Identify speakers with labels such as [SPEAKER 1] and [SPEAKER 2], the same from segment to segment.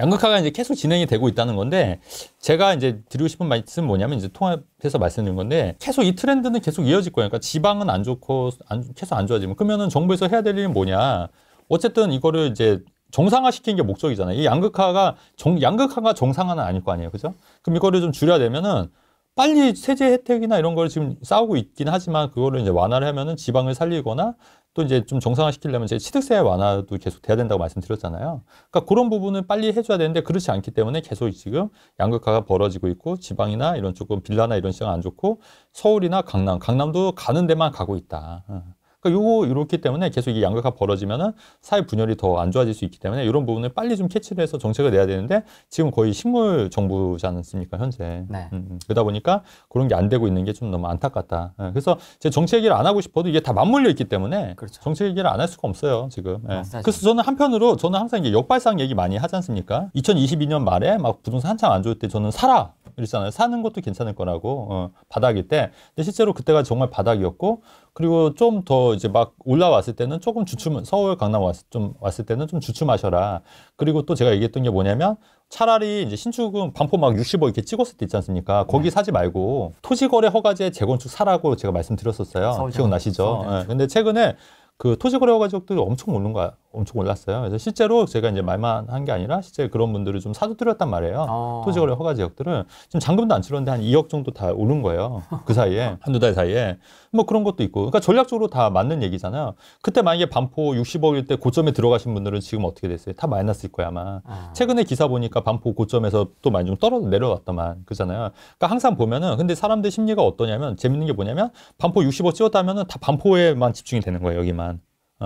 [SPEAKER 1] 양극화가 이제 계속 진행이 되고 있다는 건데 제가 이제 드리고 싶은 말씀은 뭐냐면 이제 통합해서 말씀드린 건데 계속 이 트렌드는 계속 이어질 거예요. 그러니까 지방은 안 좋고 계속 안 좋아지면 그러면은 정부에서 해야 될 일은 뭐냐? 어쨌든 이거를 이제 정상화시키는 게 목적이잖아요. 이 양극화가 정상화는 아닐 거 아니에요, 그죠? 그럼 이거를 좀 줄여야 되면은 빨리 세제 혜택이나 이런 걸 지금 싸우고 있긴 하지만 그거를 이제 완화를 하면은 지방을 살리거나 또 이제 좀 정상화시키려면 제 취득세 완화도 계속 돼야 된다고 말씀드렸잖아요. 그러니까 그런 부분을 빨리 해줘야 되는데 그렇지 않기 때문에 계속 지금 양극화가 벌어지고 있고 지방이나 이런 조금 빌라나 이런 시장 안 좋고 서울이나 강남도 가는 데만 가고 있다. 그러니까 이렇기 때문에 계속 이 양극화가 벌어지면은 사회 분열이 더 안 좋아질 수 있기 때문에 이런 부분을 빨리 좀 캐치를 해서 정책을 내야 되는데 지금 거의 식물 정부지 않습니까, 현재.
[SPEAKER 2] 네.
[SPEAKER 1] 그러다 보니까 그런 게 안 되고 있는 게 좀 너무 안타깝다. 그래서 제 정책 얘기를 안 하고 싶어도 이게 다 맞물려 있기 때문에
[SPEAKER 2] 그렇죠.
[SPEAKER 1] 정책 얘기를 안 할 수가 없어요, 지금. 그래서 저는 한편으로 저는 항상 이게 역발상 얘기 많이 하지 않습니까? 2022년 말에 막 부동산 한창 안 좋을 때 저는 사라 그랬잖아요. 사는 것도 괜찮을 거라고 바닥일 때. 근데 실제로 그때가 정말 바닥이었고 그리고 좀 더 이제 막 올라왔을 때는 조금 서울, 강남 왔을 때는 좀 주춤하셔라. 그리고 또 제가 얘기했던 게 뭐냐면 차라리 이제 신축은 반포 막 60억 이렇게 찍었을 때 있지 않습니까? 거기 사지 말고 토지거래 허가제 재건축 사라고 제가 말씀드렸었어요. 기억나시죠? 네. 근데 최근에 그 토지거래 허가 지역들이 엄청 올랐어요. 그래서 실제로 제가 이제 말만 한 게 아니라 실제 그런 분들을 좀 사두드렸단 말이에요. 토지거래 허가 지역들은 지금 잔금도 안 치렀는데 한 2억 정도 다 오른 거예요. 그 사이에 한두 달 사이에 뭐 그런 것도 있고. 그러니까 전략적으로 다 맞는 얘기잖아요. 그때 만약에 반포 60억일 때 고점에 들어가신 분들은 지금 어떻게 됐어요? 다 마이너스일 거야 아마. 최근에 기사 보니까 반포 고점에서 또 많이 좀 내려왔더만 그잖아요. 그러니까 항상 보면은 근데 사람들 심리가 어떠냐면 재밌는 게 뭐냐면 반포 60억 찍었다면은 다 반포에만 집중이 되는 거예요 여기만.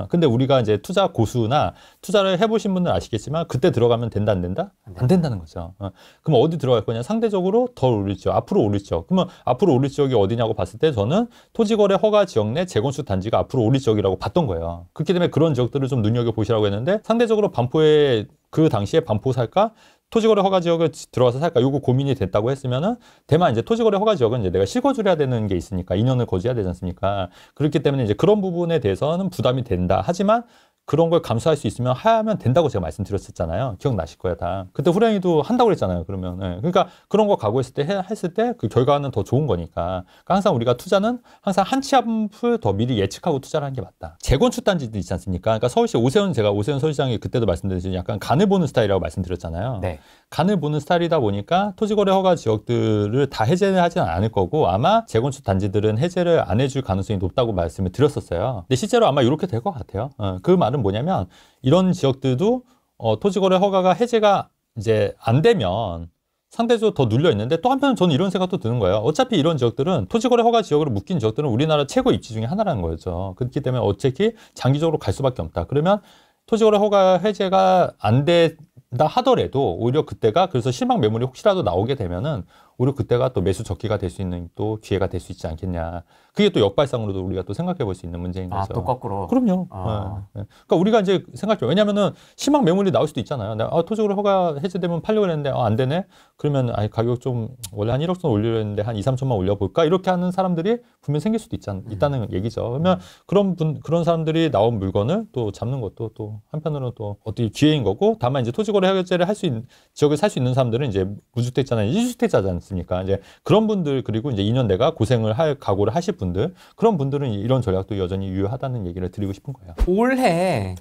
[SPEAKER 1] 근데 우리가 이제 투자 고수나 투자를 해보신 분들 아시겠지만 그때 들어가면 된다 안 된다? 안 된다는 거죠. 그럼 어디 들어갈 거냐? 상대적으로 더 오를 지역, 앞으로 오를 지역. 그러면 앞으로 오를 지역이 어디냐고 봤을 때 저는 토지거래 허가 지역 내 재건축 단지가 앞으로 오를 지역이라고 봤던 거예요. 그렇기 때문에 그런 지역들을 좀 눈여겨보시라고 했는데 상대적으로 반포에 그 당시에 반포 살까? 토지거래 허가 지역을 들어가서 살까? 요거 고민이 됐다고 했으면은 대만 이제 토지거래 허가 지역은 이제 내가 실거주를 해야 되는 게 있으니까 2년을 거주해야 되지 않습니까? 그렇기 때문에 이제 그런 부분에 대해서는 부담이 된다. 하지만 그런 걸 감수할 수 있으면 하면 된다고 제가 말씀드렸었잖아요. 기억나실 거예요, 다. 그때 후랭이도 한다고 그랬잖아요, 그러면. 네. 그러니까 그런 거 각오했을 때, 했을 때 그 결과는 더 좋은 거니까. 그러니까 항상 우리가 투자는 항상 한 치 앞을 더 미리 예측하고 투자를 하는 게 맞다. 재건축 단지도 있지 않습니까? 그러니까 서울시 제가 오세훈 서울시장이 그때도 말씀드렸듯이 약간 간을 보는 스타일이라고 말씀드렸잖아요.
[SPEAKER 2] 네.
[SPEAKER 1] 간을 보는 스타일이다 보니까 토지거래 허가 지역들을 다 해제를 하지는 않을 거고 아마 재건축 단지들은 해제를 안 해줄 가능성이 높다고 말씀을 드렸었어요. 근데 실제로 아마 이렇게 될 것 같아요. 그 말은 뭐냐면 이런 지역들도 토지거래 허가가 해제가 이제 안 되면 상대적으로 더 눌려 있는데 또 한편은 저는 이런 생각도 드는 거예요. 어차피 이런 지역들은 토지거래 허가 지역으로 묶인 지역들은 우리나라 최고 입지 중에 하나라는 거죠. 그렇기 때문에 어차피 장기적으로 갈 수밖에 없다. 그러면 토지거래 허가 해제가 안 된다 하더라도 오히려 그때가 그래서 실망 매물이 혹시라도 나오게 되면은 오히려 그때가 또 매수 적기가 될 수 있는 또 기회가 될 수 있지 않겠냐. 그게 또 역발상으로도 우리가 또 생각해 볼 수 있는 문제인 거죠.
[SPEAKER 2] 또 거꾸로.
[SPEAKER 1] 그럼요. 네. 그러니까 우리가 이제 생각해요. 왜냐면은 실망 매물이 나올 수도 있잖아요. 내가 토지거래 허가 해제되면 팔려고 했는데 안 되네. 그러면 가격 좀 원래 한 1억 선 올리려 했는데 한 2, 3천만 올려볼까? 이렇게 하는 사람들이 분명 생길 수도 있다는 얘기죠. 그러면 그런 사람들이 나온 물건을 또 잡는 것도 또 한편으로는 또 어떻게 기회인 거고 다만 이제 토지거래 해제를 할 수 있는 지역에 살 수 있는 사람들은 이제 무주택자나 이주택자지 않습니까? 이제 그런 분들 그리고 이제 2년 내가 고생을 할 각오를 하실 분들 그런 분들은 이런 전략도 여전히 유효하다는 얘기를 드리고 싶은 거예요.
[SPEAKER 2] 올해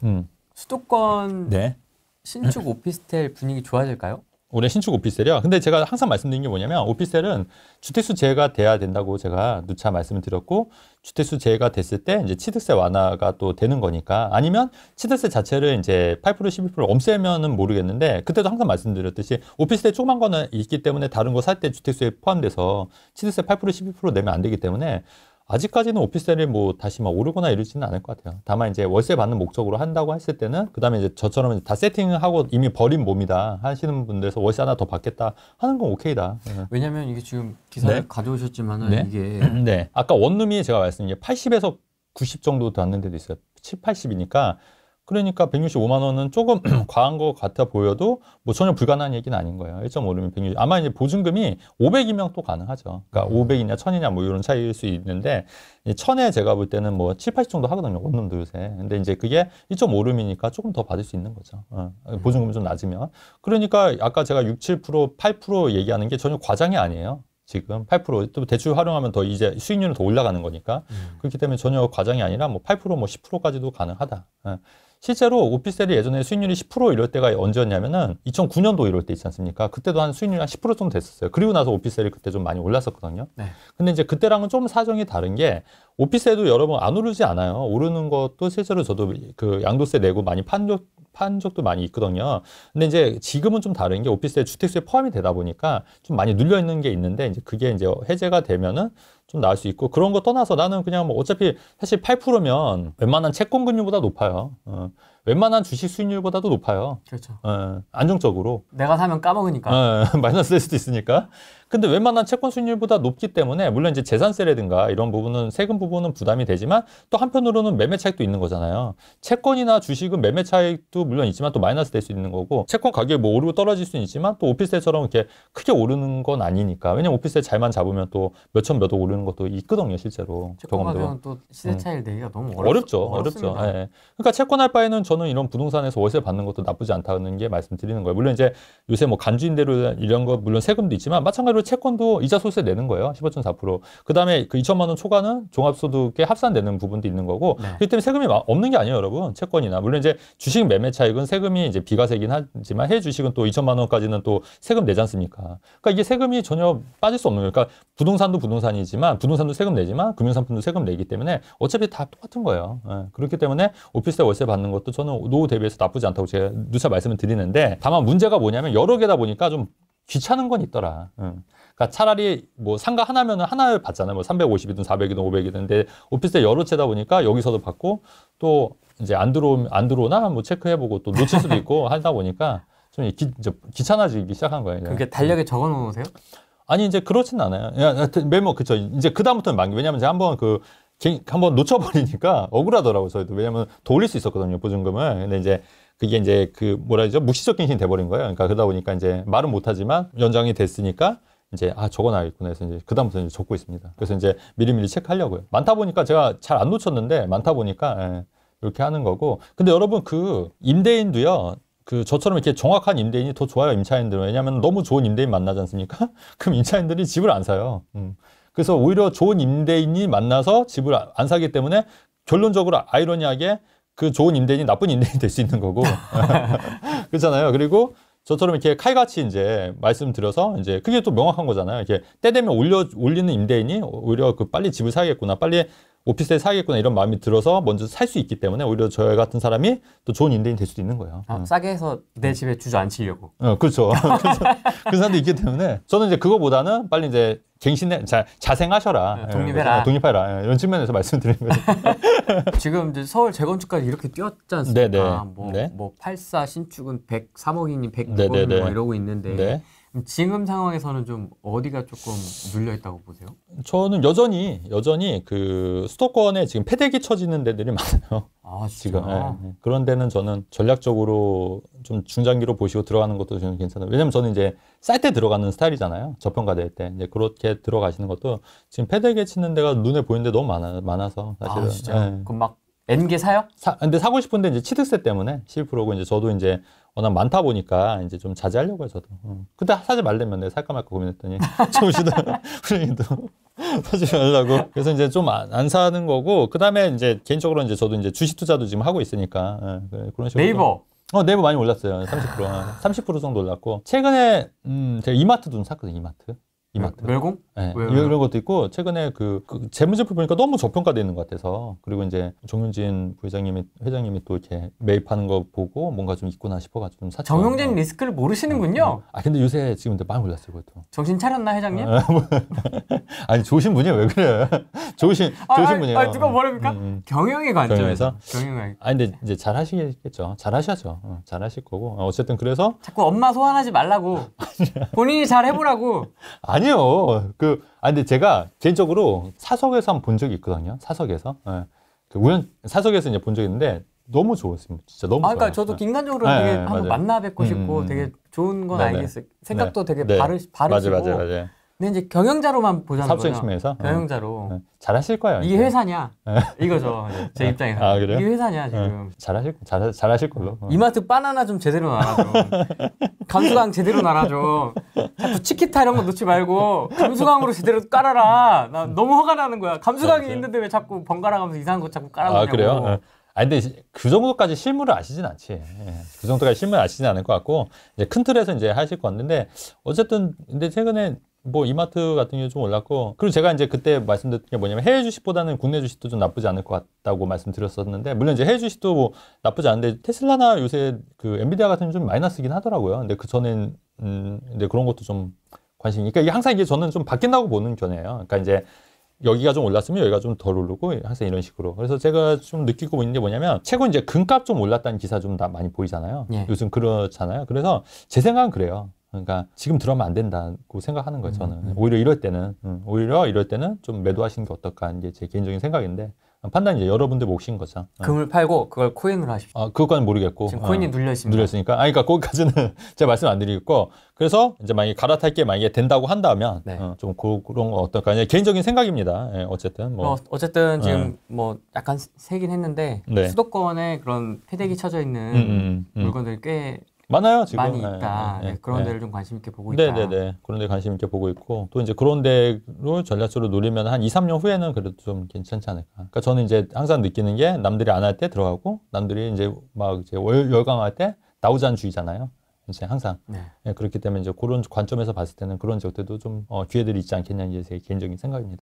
[SPEAKER 2] 수도권
[SPEAKER 1] 네.
[SPEAKER 2] 신축 오피스텔 분위기 좋아질까요?
[SPEAKER 1] 올해 신축 오피스텔이요. 근데 제가 항상 말씀드린 게 뭐냐면 오피스텔은 주택수 제외가 돼야 된다고 제가 누차 말씀을 드렸고 주택수 제외가 됐을 때 이제 취득세 완화가 또 되는 거니까 아니면 취득세 자체를 이제 8% 12% 없애면은 모르겠는데 그때도 항상 말씀드렸듯이 오피스텔 조그만 거는 있기 때문에 다른 거 살 때 주택수에 포함돼서 취득세 8% 12% 내면 안 되기 때문에 아직까지는 오피스텔이 뭐 다시 막 오르거나 이러지는 않을 것 같아요. 다만 이제 월세 받는 목적으로 한다고 했을 때는 그다음에 이제 저처럼 다 세팅을 하고 이미 버린 몸이다 하시는 분들에서 월세 하나 더 받겠다 하는 건 오케이다.
[SPEAKER 2] 왜냐면 이게 지금 기사를 가져오셨지만은
[SPEAKER 1] 네.
[SPEAKER 2] 이게
[SPEAKER 1] 네. 아까 원룸이 제가 말씀드린 게 80에서 90 정도 닿는 데도 있어요. 7, 80이니까 그러니까 165만 원은 조금 과한 것 같아 보여도 뭐 전혀 불가능한 얘기는 아닌 거예요. 1.5면 160. 아마 이제 보증금이 500이면 또 가능하죠. 그러니까 500이냐 1000이냐 뭐 이런 차이일 수 있는데 1000에 제가 볼 때는 뭐 7, 80 정도 하거든요. 원룸도 요새. 근데 이제 그게 1.5룸이니까 조금 더 받을 수 있는 거죠. 보증금이 좀 낮으면. 그러니까 아까 제가 6, 7%, 8% 얘기하는 게 전혀 과장이 아니에요. 지금 8%또 대출 활용하면 더 이제 수익률은 더 올라가는 거니까. 그렇기 때문에 전혀 과장이 아니라 뭐 8%, 뭐 10%까지도 가능하다. 실제로 오피스텔이 예전에 수익률이 10% 이럴 때가 언제였냐면은 2009년도 이럴 때 있지 않습니까? 그때도 한 수익률이 한 10% 정도 됐었어요. 그리고 나서 오피스텔이 그때 좀 많이 올랐었거든요. 네. 근데 이제 그때랑은 좀 사정이 다른 게 오피스텔도 여러 번 안 오르지 않아요. 오르는 것도 실제로 저도 그 양도세 내고 많이 판 적도 많이 있거든요. 근데 이제 지금은 좀 다른 게 오피스텔 주택수에 포함이 되다 보니까 좀 많이 눌려 있는 게 있는데 이제 그게 이제 해제가 되면은 좀 나을 수 있고 그런 거 떠나서 나는 그냥 뭐 어차피 사실 8%면 웬만한 채권 금리보다 높아요. 웬만한 주식 수익률보다도 높아요.
[SPEAKER 2] 그렇죠.
[SPEAKER 1] 안정적으로.
[SPEAKER 2] 내가 사면 까먹으니까.
[SPEAKER 1] 마이너스 될 수도 있으니까. 근데 웬만한 채권 수익률보다 높기 때문에 물론 이제 재산세라든가 이런 부분은 세금 부분은 부담이 되지만 또 한편으로는 매매 차익도 있는 거잖아요. 채권이나 주식은 매매 차익도 물론 있지만 또 마이너스 될 수 있는 거고 채권 가격이 뭐 오르고 떨어질 수는 있지만 또 오피스텔처럼 이렇게 크게 오르는 건 아니니까. 왜냐면 오피스텔 잘만 잡으면 또 몇천 몇억 오르는 것도 있거든요, 실제로.
[SPEAKER 2] 채권 가격은 또 시세 차이를 내기가 너무 어렵죠.
[SPEAKER 1] 예. 그러니까 채권할 바에는 저는 이런 부동산에서 월세 받는 것도 나쁘지 않다는 게 말씀드리는 거예요. 물론 이제 요새 뭐 간주임대료 이런 거 물론 세금도 있지만 마찬가지로 채권도 이자 소득세 내는 거예요. 15.4%. 그다음에 그 2천만 원 초과는 종합소득에 합산되는 부분도 있는 거고. 네. 그렇기 때문에 세금이 없는 게 아니에요, 여러분. 채권이나 물론 이제 주식 매매 차익은 세금이 이제 비과세긴 하지만 해외 주식은 또 2천만 원까지는 또 세금 내지 않습니까? 그러니까 이게 세금이 전혀 빠질 수 없는 거예요. 그러니까 부동산도 부동산이지만 부동산도 세금 내지만 금융상품도 세금 내기 때문에 어차피 다 똑같은 거예요. 그렇기 때문에 오피스텔 월세 받는 것도 저는 노후 대비해서 나쁘지 않다고 제가 누차 말씀을 드리는데 다만 문제가 뭐냐면 여러 개다 보니까 좀 귀찮은 건 있더라. 그러니까 차라리 뭐 상가 하나면은 하나를 받잖아요. 뭐 350이든 400이든 500이든. 근데 오피스텔 여러 채다 보니까 여기서도 받고 또 이제 안 들어오나 뭐 체크해보고 또 놓칠 수도 있고 하다 보니까 좀 귀찮아지기 시작한 거예요.
[SPEAKER 2] 그게 달력에 적어 놓으세요?
[SPEAKER 1] 아니 이제 그렇진 않아요. 메모 그쵸. 이제 그 다음부터는 막 왜냐면 제가 한번 놓쳐버리니까 억울하더라고요. 저희도 왜냐면 더 올릴 수 있었거든요, 보증금을. 근데 이제 그게 이제 그 뭐라 그러죠? 묵시적 갱신이 돼버린 거예요. 그러니까 그러다 보니까 이제 말은 못하지만 연장이 됐으니까 이제 적어놔야겠구나 해서 이제 그다음부터 이제 적고 있습니다. 그래서 이제 미리미리 체크하려고요. 많다 보니까 제가 잘 안 놓쳤는데 많다 보니까 이렇게 하는 거고. 근데 여러분 그 임대인도요. 그 저처럼 이렇게 정확한 임대인이 더 좋아요, 임차인들은. 왜냐하면 너무 좋은 임대인 만나지 않습니까? 그럼 임차인들이 집을 안 사요. 그래서 오히려 좋은 임대인이 만나서 집을 안 사기 때문에 결론적으로 아이러니하게 그 좋은 임대인이 나쁜 임대인이 될 수 있는 거고. 그렇잖아요. 그리고 저처럼 이렇게 칼같이 이제 말씀드려서 이제 그게 또 명확한 거잖아요. 이렇게 때 되면 올리는 임대인이 오히려 그 빨리 집을 사야겠구나, 빨리 오피스텔 사야겠구나 이런 마음이 들어서 먼저 살 수 있기 때문에 오히려 저 같은 사람이 또 좋은 임대인이 될 수도 있는 거예요.
[SPEAKER 2] 싸게 해서 내 집에 주저앉히려고.
[SPEAKER 1] 그렇죠. 그 사람도 있기 때문에 저는 이제 그거보다는 빨리 이제 자생하셔라.
[SPEAKER 2] 독립해라.
[SPEAKER 1] 독립해라. 이런 측면에서 말씀드리는 거예요.
[SPEAKER 2] 지금 이제 서울 재건축까지 이렇게 뛰었지 않습니까?
[SPEAKER 1] 네네.
[SPEAKER 2] 뭐 84 신축은 103억이니 106억이니 뭐 이러고 있는데
[SPEAKER 1] 네.
[SPEAKER 2] 지금 상황에서는 좀 어디가 조금 눌려 있다고 보세요?
[SPEAKER 1] 저는 여전히 그 수도권에 지금 패대기 쳐지는 데들이 많아요.
[SPEAKER 2] 아,
[SPEAKER 1] 지금. 그런 데는 저는 전략적으로 좀 중장기로 보시고 들어가는 것도 저는 괜찮아요. 왜냐면 저는 이제 쌀 때 들어가는 스타일이잖아요. 저평가 될 때. 이제 그렇게 들어가시는 것도 지금 패대기 치는 데가 눈에 보이는 데 너무 많아서 사실은.
[SPEAKER 2] 아, 진짜. 그럼 막 N개 사요?
[SPEAKER 1] 근데 사고 싶은데 이제 취득세 때문에 12%고 이제 저도 이제 워낙 많다 보니까 이제 좀 자제하려고요, 저도. 그때 사지 말려면 내가 살까 말까 고민했더니 좋으시더라고요. 분위기도 사지 말라고. 그래서 이제 좀 안 사는 거고, 그 다음에 이제 개인적으로 이제 저도 이제 주식 투자도 지금 하고 있으니까. 그런 식으로.
[SPEAKER 2] 네이버.
[SPEAKER 1] 네이버 많이 올랐어요. 30% 정도 올랐고. 최근에, 제가 이마트도 샀거든요, 이마트.
[SPEAKER 2] 멸공?
[SPEAKER 1] 네. 이런 것도 있고, 최근에 그 재무제표 보니까 너무 저평가되어 있는 것 같아서. 그리고 이제 정윤진 회장님이 또 이렇게 매입하는 거 보고 뭔가 좀 있구나 싶어가지고 좀 샀죠.
[SPEAKER 2] 정용진 리스크를 모르시는군요.
[SPEAKER 1] 근데 요새 지금 많이 올랐어요, 그것도.
[SPEAKER 2] 정신 차렸나, 회장님?
[SPEAKER 1] 아니, 좋으신 분이에요, 왜 그래? 좋으신 분이에요.
[SPEAKER 2] 누가 뭐랍니까? 경영의 관점에서. 경영의.
[SPEAKER 1] 근데 이제 잘 하시겠죠. 잘 하셔야죠. 잘 하실 거고. 어쨌든 그래서.
[SPEAKER 2] 자꾸 엄마 소환하지 말라고. 본인이 잘 해보라고.
[SPEAKER 1] 아니요. 근데 제가 개인적으로 사석에서 한번 본 적이 있거든요. 사석에서. 사석에서 이제 본 적이 있는데, 너무 좋았습니다. 진짜 너무
[SPEAKER 2] 그러니까
[SPEAKER 1] 좋아요.
[SPEAKER 2] 저도 인간적으로
[SPEAKER 1] 네,
[SPEAKER 2] 되게
[SPEAKER 1] 네,
[SPEAKER 2] 한번
[SPEAKER 1] 맞아요.
[SPEAKER 2] 만나 뵙고 싶고 되게 좋은 건
[SPEAKER 1] 네네.
[SPEAKER 2] 알겠어요. 생각도 되게
[SPEAKER 1] 네.
[SPEAKER 2] 바르시고.
[SPEAKER 1] 맞아요.
[SPEAKER 2] 근데 이제 경영자로만 보자는 거죠.
[SPEAKER 1] 사업중심에서
[SPEAKER 2] 경영자로.
[SPEAKER 1] 잘하실 거예요.
[SPEAKER 2] 이게
[SPEAKER 1] 이제.
[SPEAKER 2] 회사냐? 이거죠. 제 입장에서.
[SPEAKER 1] 아, 그래요?
[SPEAKER 2] 이게 회사냐 지금.
[SPEAKER 1] 잘하실 걸로.
[SPEAKER 2] 이마트 바나나 좀 제대로 날아줘. 감수광 제대로 날아줘. 자꾸 치키타 이런 거 넣지 말고 감수광으로 제대로 깔아라. 나 너무 화가 나는 거야. 감수광이
[SPEAKER 1] 진짜요?
[SPEAKER 2] 있는데 왜 자꾸 번갈아 가면서 이상한 거 자꾸 깔아놓냐고.
[SPEAKER 1] 아, 그래요? 근데 그 정도까지 실물을 아시진 않지. 그 정도까지 실물을 아시진 않을 것 같고, 이제 큰 틀에서 이제 하실 건데, 어쨌든, 근데 최근에 뭐 이마트 같은 경우 좀 올랐고, 그리고 제가 이제 그때 말씀드린 게 뭐냐면 해외 주식보다는 국내 주식도 좀 나쁘지 않을 것 같다고 말씀드렸었는데, 물론 이제 해외 주식도 뭐 나쁘지 않은데, 테슬라나 요새 그 엔비디아 같은 경우 좀 마이너스긴 하더라고요. 근데 그 전엔, 근데 그런 것도 좀 관심이, 그러니까 이게 항상 이게 저는 좀 바뀐다고 보는 견해예요. 그러니까 이제 여기가 좀 올랐으면 여기가 좀 덜 오르고 항상 이런 식으로. 그래서 제가 좀 느끼고 있는 게 뭐냐면 최근 이제 금값 좀 올랐다는 기사 좀 다 많이 보이잖아요.
[SPEAKER 2] 예.
[SPEAKER 1] 요즘 그렇잖아요. 그래서 제 생각은 그래요. 그러니까 지금 들어가면 안 된다고 생각하는 거예요. 저는 오히려 이럴 때는 좀 매도하시는 게 어떨까 하는 게 제 개인적인 생각인데 판단이 이제 여러분들 몫인 거죠.
[SPEAKER 2] 금을 팔고 그걸 코인으로 하십시오.
[SPEAKER 1] 그것까지는 모르겠고.
[SPEAKER 2] 지금 코인이 눌려 있습니다.
[SPEAKER 1] 눌렸으니까. 그러니까 거기까지는 제가 말씀 안 드리겠고. 그래서 이제 만약에 갈아탈 게 만약에 된다고 한다면
[SPEAKER 2] 네.
[SPEAKER 1] 좀 그런 거 어떨까. 개인적인 생각입니다. 예, 어쨌든 뭐.
[SPEAKER 2] 어쨌든 지금 뭐 약간 세긴 했는데
[SPEAKER 1] 네.
[SPEAKER 2] 수도권에 그런 패대기 쳐져 있는 물건들이 꽤
[SPEAKER 1] 많아요, 지금.
[SPEAKER 2] 많이 있다. 네, 그런 데를 좀 관심 있게 보고 있다.
[SPEAKER 1] 네네네. 그런 데 관심 있게 보고 있고, 또 이제 그런 데로 전략적으로 노리면 한 2, 3년 후에는 그래도 좀 괜찮지 않을까. 그러니까 저는 이제 항상 느끼는 게 남들이 안 할 때 들어가고, 남들이 이제 막 이제 열강할 때 나우잔주의잖아요. 이제 항상.
[SPEAKER 2] 네.
[SPEAKER 1] 그렇기 때문에 이제 그런 관점에서 봤을 때는 그런 적들도 좀 기회들이 있지 않겠냐, 이제 제 개인적인 생각입니다.